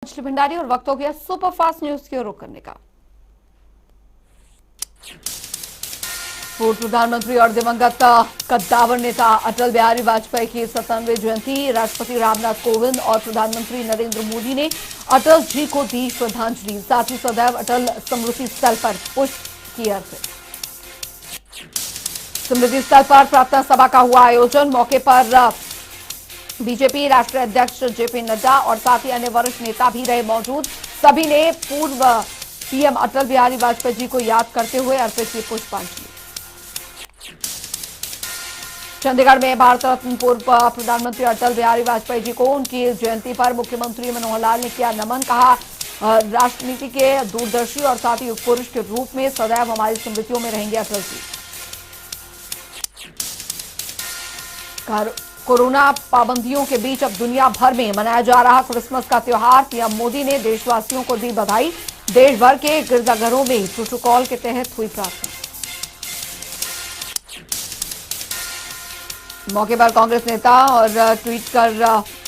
मछली भंडारी और वक्त हो गया सुपरफास्ट न्यूज की ओर रुख करने का। पूर्व प्रधानमंत्री और दिवंगत कद्दावर नेता अटल बिहारी वाजपेयी की 97वीं जयंती, राष्ट्रपति रामनाथ कोविंद और प्रधानमंत्री नरेंद्र मोदी ने अटल जी को दी श्रद्धांजलि। साथ ही सदैव अटल स्मृति स्थल पर पुष्प किए अर्पित। स्मृति स्थल पर प्रार्थना सभा का हुआ आयोजन। मौके पर बीजेपी राष्ट्रीय अध्यक्ष जेपी नड्डा और साथ ही अन्य वरिष्ठ नेता भी रहे मौजूद। सभी ने पूर्व पीएम अटल बिहारी वाजपेयी जी को याद करते हुए अर्पित की पुष्पांजलि। चंडीगढ़ में भारत रत्न पूर्व प्रधानमंत्री अटल बिहारी वाजपेयी जी को उनकी जयंती पर मुख्यमंत्री मनोहर लाल ने किया नमन। कहा, राजनीति के दूरदर्शी और साथ ही युग पुरुष के रूप में सदैव हमारी स्मृतियों में रहेंगे अटल जी। कोरोना पाबंदियों के बीच अब दुनिया भर में मनाया जा रहा क्रिसमस का त्योहार। पीएम मोदी ने देशवासियों को दी बधाई। देश भर के गिरजाघरों में प्रोटोकॉल के तहत हुई प्रार्थना। मौके पर कांग्रेस नेता और ट्वीट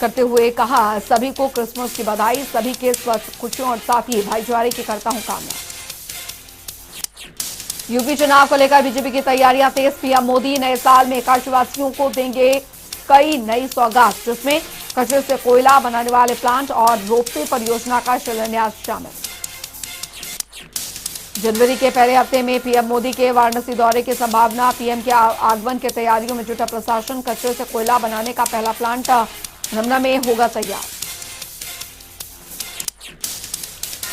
करते हुए कहा, सभी को क्रिसमस की बधाई, सभी के स्वस्थ, खुशियों और साथ ही भाईचारे की करता हूं कामना। यूपी चुनाव को लेकर बीजेपी की तैयारियां तेज। पीएम मोदी नए साल में काशीवासियों को देंगे कई नई सौगात, जिसमें कचरे से कोयला बनाने वाले प्लांट और रोपवे परियोजना का शिलान्यास शामिल। जनवरी के पहले हफ्ते में पीएम मोदी के वाराणसी दौरे की संभावना। पीएम के आगमन की तैयारियों में जुटा प्रशासन। कचरे से कोयला बनाने का पहला प्लांट रमना में होगा तैयार।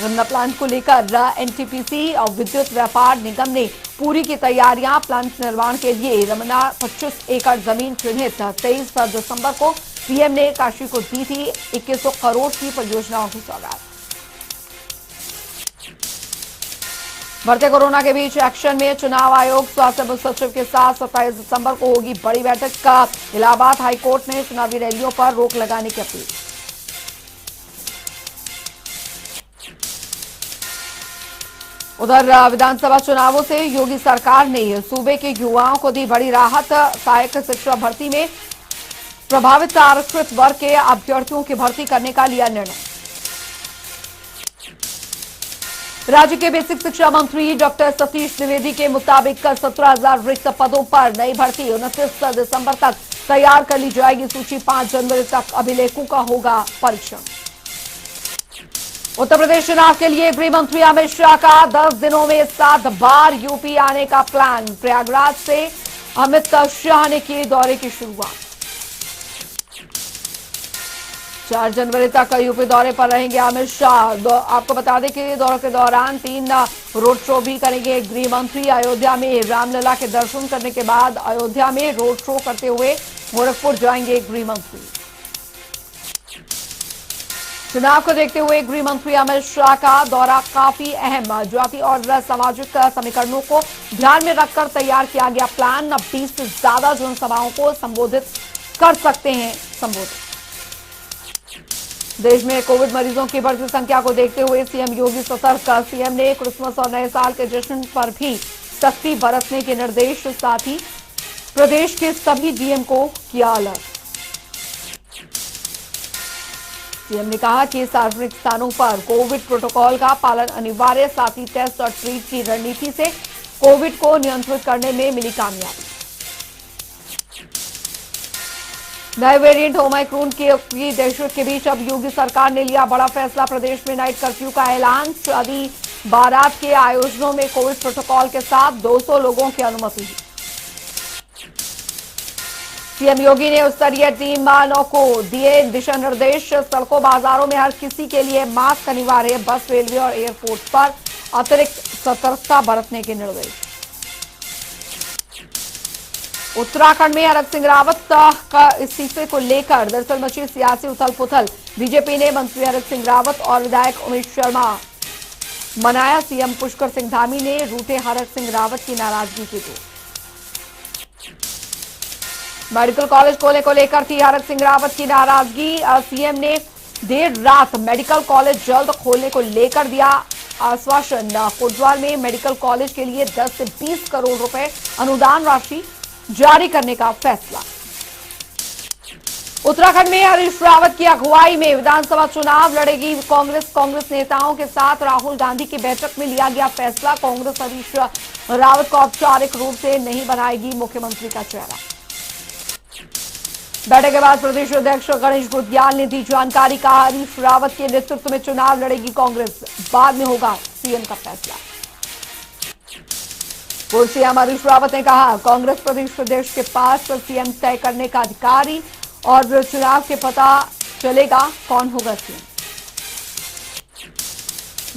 रमना प्लांट को लेकर एनटीपीसी और विद्युत व्यापार निगम ने पूरी की तैयारियां। प्लांट निर्माण के लिए रमना 25 एकड़ जमीन चिन्हित। 23 दिसंबर को पीएम ने काशी को दी थी 2100 करोड़ की परियोजनाओं की सौगात। बढ़ते कोरोना के बीच एक्शन में चुनाव आयोग। स्वास्थ्य सचिव के साथ 27 दिसंबर को होगी बड़ी बैठक का। इलाहाबाद हाईकोर्ट ने चुनावी रैलियों पर रोक लगाने की अपील। उधर विधानसभा चुनावों से योगी सरकार ने सूबे के युवाओं को दी बड़ी राहत। सहायक शिक्षा भर्ती में प्रभावित आरक्षित वर्ग के अभ्यर्थियों की भर्ती करने का लिया निर्णय। राज्य के बेसिक शिक्षा मंत्री डॉक्टर सतीश द्विवेदी के मुताबिक 17,000 रिक्त पदों पर नई भर्ती 29 दिसंबर तक तैयार कर ली जाएगी सूची। 5 जनवरी तक अभिलेखों का होगा परीक्षण। उत्तर प्रदेश चुनाव के लिए गृह मंत्री अमित शाह का 10 दिनों में 7 बार यूपी आने का प्लान। प्रयागराज से अमित शाह ने की दौरे की शुरुआत। 4 जनवरी तक यूपी दौरे पर रहेंगे अमित शाह। आपको बता दें कि दौरे के दौरान 3 रोड शो भी करेंगे गृह मंत्री। अयोध्या में रामलला के दर्शन करने के बाद अयोध्या में रोड शो करते हुए गोरखपुर जाएंगे गृह मंत्री। चुनाव को देखते हुए गृह मंत्री अमित शाह का दौरा काफी अहम। जाति और सामाजिक समीकरणों को ध्यान में रखकर तैयार किया गया प्लान। अब 20 से ज्यादा जनसभाओं को संबोधित कर सकते हैं संबोधित। देश में कोविड मरीजों की बढ़ती संख्या को देखते हुए सीएम योगी सतर्क। सीएम ने क्रिसमस और नए साल के जश्न पर भी सख्ती बरतने के निर्देश। साथ ही प्रदेश के सभी डीएम को किया अलर्ट। सीएम ने कहा कि सार्वजनिक स्थानों पर कोविड प्रोटोकॉल का पालन अनिवार्य। साथ ही टेस्ट और ट्रीट की रणनीति से कोविड को नियंत्रित करने में मिली कामयाबी। नए वेरिएंट ओमाइक्रोन की दहशत के बीच अब योगी सरकार ने लिया बड़ा फैसला। प्रदेश में नाइट कर्फ्यू का ऐलान। शादी बारात के आयोजनों में कोविड प्रोटोकॉल के साथ 200 लोगों की अनुमति। सीएम योगी ने उच्च स्तरीय टीम मानव को दिए दिशा निर्देश। सड़कों बाजारों में हर किसी के लिए मास्क अनिवार्य। बस, रेलवे और एयरपोर्ट पर अतिरिक्त सतर्कता बरतने के निर्देश। उत्तराखंड में हरक सिंह रावत का इस्तीफे को लेकर दरअसल मची सियासी उथल पुथल। बीजेपी ने मंत्री हरक सिंह रावत और विधायक उमेश शर्मा मनाया। सीएम पुष्कर सिंह धामी ने रूठे हरक सिंह रावत की नाराजगी की तो। मेडिकल कॉलेज खोलने को लेकर थी हरक सिंह रावत की नाराजगी। सीएम ने देर रात मेडिकल कॉलेज जल्द खोलने को लेकर दिया आश्वासन। कोटद्वार में मेडिकल कॉलेज के लिए 10 से 20 करोड़ रुपए अनुदान राशि जारी करने का फैसला। उत्तराखंड में हरीश रावत की अगुवाई में विधानसभा चुनाव लड़ेगी कांग्रेस नेताओं के साथ राहुल गांधी की बैठक में लिया गया फैसला। कांग्रेस हरीश रावत को औपचारिक रूप से नहीं बनाएगी मुख्यमंत्री का चेहरा। बैठक के बाद प्रदेश अध्यक्ष गणेश गुर्दियाल ने दी जानकारी। कहा, हरीश रावत के नेतृत्व में चुनाव लड़ेगी कांग्रेस, बाद में होगा सीएम का फैसला। पूर्व सीएम हरीश रावत ने कहा, कांग्रेस प्रदेश के पास सीएम तय करने का अधिकारी और चुनाव के पता चलेगा कौन होगा सीएम।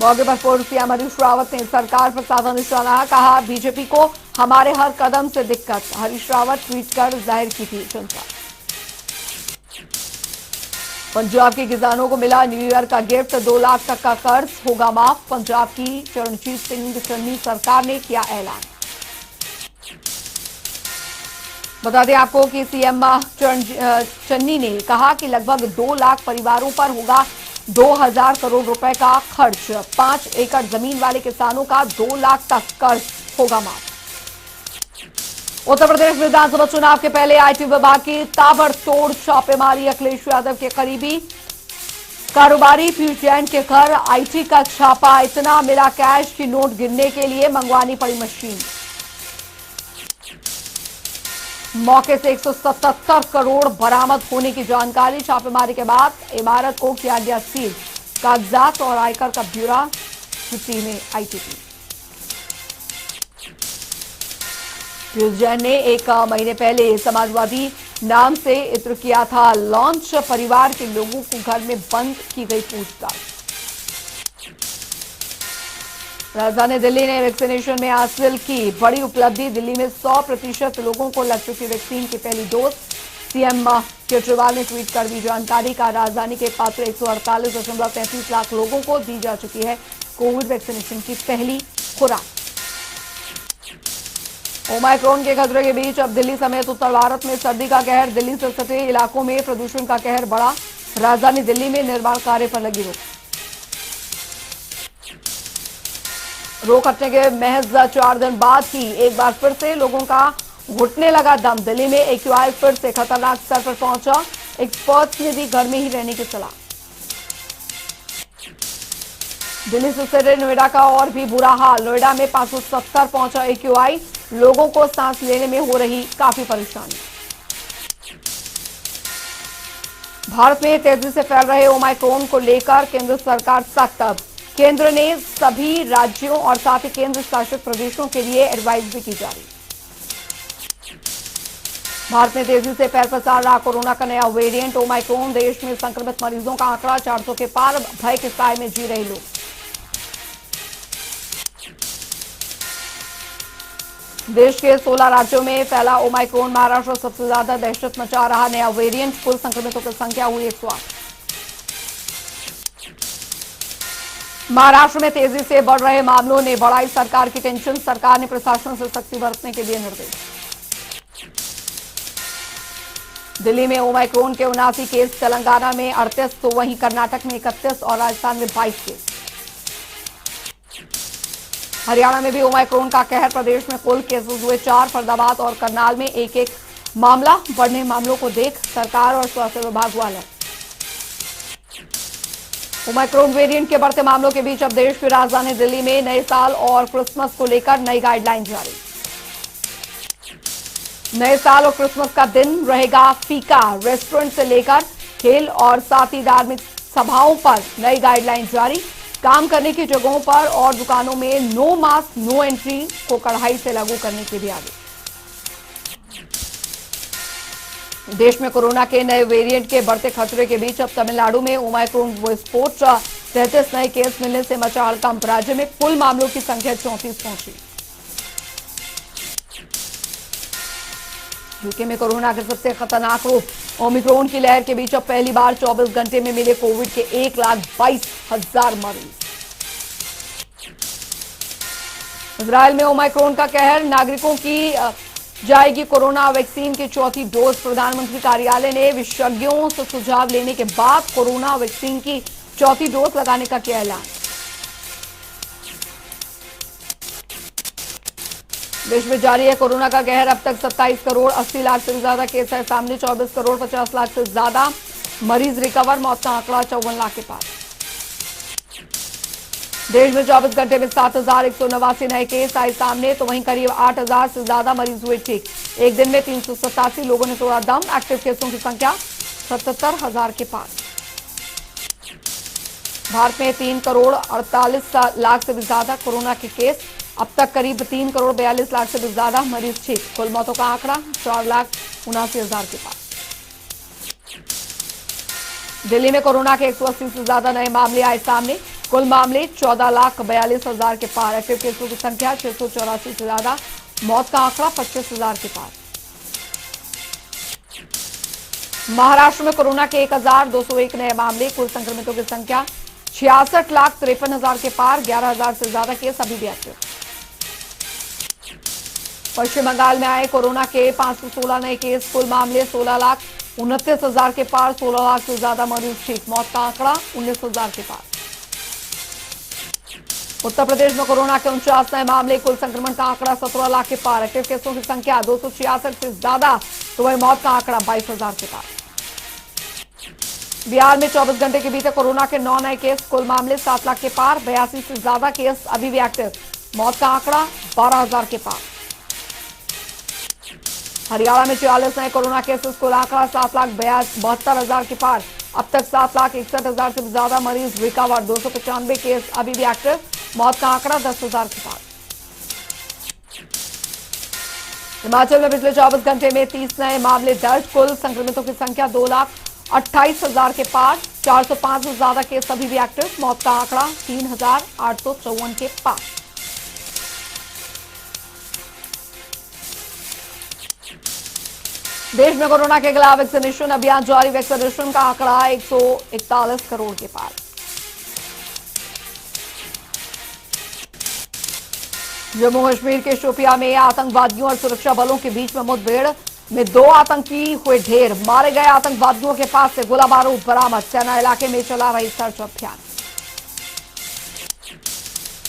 मौके पर पूर्व सीएम हरीश रावत ने सरकार पर साधा निशाना। कहा, बीजेपी को हमारे हर कदम से दिक्कत। हरीश रावत ट्वीट कर जाहिर की थी चिंता। पंजाब के किसानों को मिला न्यू ईयर का गिफ्ट, 2 लाख तक का कर्ज होगा माफ। पंजाब की चरणजीत सिंह चन्नी सरकार ने किया ऐलान। बता दें आपको कि सीएम चन्नी ने कहा कि लगभग 2 लाख परिवारों पर होगा 2000 करोड़ रुपए का खर्च। 5 एकड़ जमीन वाले किसानों का 2 लाख तक कर्ज होगा माफ। उत्तर प्रदेश विधानसभा चुनाव के पहले आईटी विभाग की ताबड़तोड़ छापेमारी। अखिलेश यादव के करीबी कारोबारी पीयूष जैन के घर आईटी का छापा। इतना मिला कैश की नोट गिनने के लिए मंगवानी पड़ी मशीन। मौके से 177 करोड़ बरामद होने की जानकारी। छापेमारी के बाद इमारत को किया गया सील। कागजात और आयकर का ब्यूरो छुट्टी में आईटीपी। पीयूष जैन ने 1 महीने पहले समाजवादी नाम से इत्र किया था लॉन्च। परिवार के लोगों को घर में बंद की गई पूछताछ। राजधानी दिल्ली ने वैक्सीनेशन में हासिल की बड़ी उपलब्धि। दिल्ली में 100% लोगों को लग चुकी वैक्सीन की पहली डोज। सीएम केजरीवाल ने ट्वीट कर दी जानकारी। का राजधानी के पात्र 148.33 लाख लोगों को दी जा चुकी है कोविड वैक्सीनेशन की पहली खुराक। ओमाइक्रॉन के खतरे के बीच अब दिल्ली समेत उत्तर भारत में सर्दी का कहर। दिल्ली से सटे इलाकों में प्रदूषण का कहर बढ़ा। राजधानी दिल्ली में निर्माण कार्य पर लगी रोक हटने के महज 4 दिन बाद ही एक बार फिर से लोगों का घुटने लगा दम। दिल्ली में एक्यूआई फिर से खतरनाक स्तर पर पहुंचा। एक्सपर्ट्स ने दी घर में ही रहने की सलाह। दिल्ली से सटे नोएडा का और भी बुरा हाल। नोएडा में 570 पहुंचा एक्यूआई। लोगों को सांस लेने में हो रही काफी परेशानी। भारत में तेजी से फैल रहे ओमाइक्रॉन को लेकर केंद्र सरकार सख्त। केंद्र ने सभी राज्यों और साथ ही केंद्र शासित प्रदेशों के लिए एडवाइजरी की जारी। भारत में तेजी से फैल पसार रहा कोरोना का नया वेरिएंट ओमाइक्रॉन। देश में संक्रमित मरीजों का आंकड़ा 400 के पार। भय के साए में जी रहे लोग। देश के 16 राज्यों में फैला ओमाइक्रॉन। महाराष्ट्र सबसे ज्यादा दहशत मचा रहा नया वेरिएंट। कुल संक्रमितों की संख्या हुई 108। महाराष्ट्र में तेजी से बढ़ रहे मामलों ने बढ़ाई सरकार की टेंशन। सरकार ने प्रशासन से सख्ती बरतने के दिए निर्देश। दिल्ली में ओमाइक्रॉन के 79 केस, तेलंगाना में 38, तो वहीं कर्नाटक में 31 और राजस्थान में 22 केस। हरियाणा में भी ओमाइक्रॉन का कहर। प्रदेश में कुल केसेस हुए 4। फरीदाबाद और करनाल में एक मामला। बढ़ने मामलों को देख सरकार और स्वास्थ्य विभाग वाले। ओमाइक्रॉन वेरिएंट के बढ़ते मामलों के बीच अब देश की राजधानी दिल्ली में नए साल और क्रिसमस को लेकर नई गाइडलाइन जारी। नए साल और क्रिसमस का दिन रहेगा फीका। रेस्टोरेंट से लेकर खेल और साथ ही धार्मिक सभाओं पर नई गाइडलाइन जारी। काम करने की जगहों पर और दुकानों में नो मास्क नो एंट्री को कड़ाई से लागू करने के भी आदेश। देश में कोरोना के नए वेरिएंट के बढ़ते खतरे के बीच अब तमिलनाडु में ओमाइक्रॉन विस्फोट। 33 नए केस मिलने से मचा हड़कंप। राज्य में कुल मामलों की संख्या 34 पहुंची। यूके में कोरोना के सबसे खतरनाक रूप ओमिक्रॉन की लहर के बीच अब पहली बार 24 घंटे में मिले कोविड के 1,22,000 मरीज। इजरायल में ओमाइक्रॉन का कहर। नागरिकों की जाएगी कोरोना वैक्सीन की 4थी डोज। प्रधानमंत्री कार्यालय ने विशेषज्ञों से सुझाव लेने के बाद कोरोना वैक्सीन की 4थी डोज लगाने का किया ऐलान। देश में जारी है कोरोना का कहर। अब तक 27 करोड़ 80 लाख से भी ज्यादा केस है सामने। 24 करोड़ 50 लाख से ज्यादा मरीज रिकवर। मौत का आंकड़ा 54 लाख के पार। देश में 24 घंटे में 7,189 नए केस आए सामने, तो वहीं करीब 8,000 से ज्यादा मरीज हुए ठीक। एक दिन में 387 लोगों ने तोड़ा दम। एक्टिव केसों की संख्या 77,000 के पार। भारत में 3 करोड़ 48 लाख से भी ज्यादा कोरोना के केस। अब तक करीब 3 करोड़ 42 लाख से भी ज्यादा मरीज ठीक। कुल मौतों का आंकड़ा 4,79,000 के पार। दिल्ली में कोरोना के 180 से ज्यादा नए मामले आए सामने। कुल मामले 14,42,000 के पार। एक्टिव केसों की संख्या 684 से ज्यादा। मौत का आंकड़ा 25,000 के पार। महाराष्ट्र में कोरोना के 1,201 नए मामले। कुल संक्रमितों की संख्या 66,53,000 के पार। 11,000 से ज्यादा केस अभी भी एक्टिव। पश्चिम बंगाल में आए कोरोना के 516 नए केस। कुल मामले 16,29,000 के पार। 16 लाख से ज्यादा मरीज ठीक। मौत का आंकड़ा 19,000 के पार। उत्तर प्रदेश में कोरोना के 49 नए मामले। कुल संक्रमण का आंकड़ा 17 लाख के पार। एक्टिव केसों की संख्या 266 से ज्यादा, तो वही मौत का आंकड़ा 22,000 के पार। बिहार में 24 घंटे के भीतर कोरोना के 9 नए केस। कुल मामले 7 लाख के पार। 82 से ज्यादा केस अभी भी एक्टिव। मौत का आंकड़ा 12,000 के पार। हरियाणा में 44 नए कोरोना केसेस। कुल आंकड़ा 7,72,000 के पार। अब तक 7,61,000 से ज्यादा मरीज रिकवर। 295 केस अभी भी एक्टिव। मौत का आंकड़ा 10,000 के पार। हिमाचल में पिछले 24 घंटे में 30 नए मामले दर्ज। कुल संक्रमितों की संख्या 2,28,000 के पार। 405 से ज्यादा केस अभी भी एक्टिव। मौत का आंकड़ा 3,854 के पार। देश में कोरोना के खिलाफ वैक्सीनेशन अभियान जारी। वैक्सीनेशन का आंकड़ा 141 करोड़ के पार। जम्मू कश्मीर के शोपिया में आतंकवादियों और सुरक्षा बलों के बीच में मुठभेड़ में 2 आतंकी हुए ढेर। मारे गए आतंकवादियों के पास से गोला बारूद बरामद। सेना इलाके में चला रही सर्च अभियान।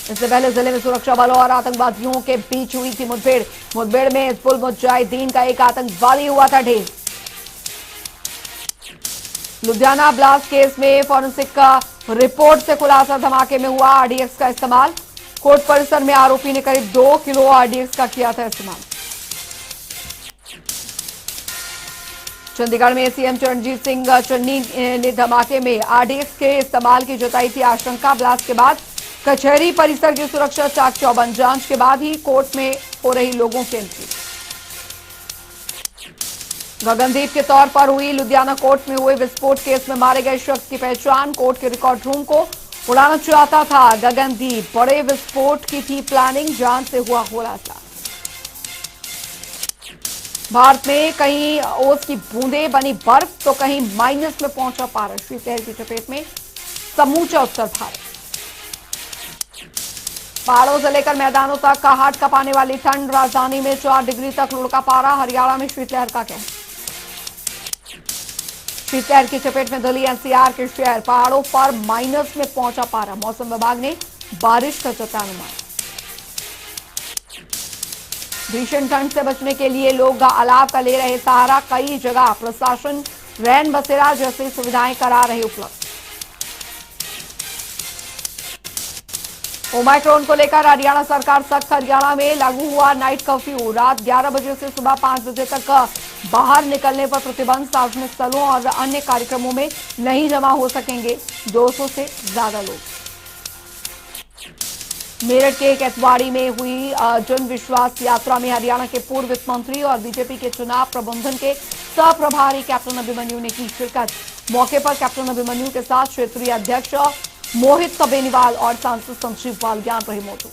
इससे पहले जिले में सुरक्षा बलों और आतंकवादियों के बीच हुई थी मुठभेड़। मुठभेड़ में हिजबुल मुजाहिदीन का एक आतंकवादी हुआ था ढेर। लुधियाना ब्लास्ट केस में फॉरेंसिक का रिपोर्ट से खुलासा। धमाके में हुआ आरडीएक्स का इस्तेमाल। कोर्ट परिसर में आरोपी ने करीब 2 किलो आरडीएक्स का किया था इस्तेमाल। चंडीगढ़ में सीएम चरणजीत सिंह चन्नी ने धमाके में आरडीएक्स के इस्तेमाल की जताई थी आशंका। ब्लास्ट के बाद कचहरी परिसर की सुरक्षा चाक चौबंद। जांच के बाद ही कोर्ट में हो रही लोगों की एंट्री। गगनदीप के तौर पर हुई लुधियाना कोर्ट में हुए विस्फोट केस में मारे गए शख्स की पहचान। कोर्ट के रिकॉर्ड रूम को उड़ाना चाहता था गगनदीप। बड़े विस्फोट की थी प्लानिंग। जांच से हुआ खुलासा। भारत में कहीं ओस की बूंदें बनी बर्फ, तो कहीं माइनस में पहुंचा पारा। शीतलहर की चपेट में समूचा उत्तर भारत। पहाड़ों से लेकर मैदानों तक का हाथ कपाने वाली ठंड। राजधानी में 4 डिग्री तक लुढ़का पारा। हरियाणा में शीतलहर का कहर। शीतलहर की चपेट में दिल्ली एनसीआर के शहर। पहाड़ों पर माइनस में पहुंचा पारा। मौसम विभाग ने बारिश का जताया अनुमान। भीषण ठंड से बचने के लिए लोग अलाव का ले रहे सहारा। कई जगह प्रशासन रैन बसेरा जैसी सुविधाएं करा रहे उपलब्ध। ओमाइक्रोन को लेकर हरियाणा सरकार सख्त। हरियाणा में लागू हुआ नाइट कर्फ्यू। रात 11 बजे से सुबह 5 बजे तक बाहर निकलने पर प्रतिबंध। सार्वजनिक स्थलों और अन्य कार्यक्रमों में नहीं जमा हो सकेंगे 200 से ज्यादा लोग। मेरठ के केतवाड़ी में हुई जन विश्वास यात्रा में हरियाणा के पूर्व वित्त मंत्री और बीजेपी के चुनाव प्रबंधन के सह कैप्टन अभिमन्यु ने की शिरकत। मौके पर कैप्टन अभिमन्यु के साथ क्षेत्रीय अध्यक्ष मोहित बेनीवाल और सांसद संजीव बालियान रहे मौजूद।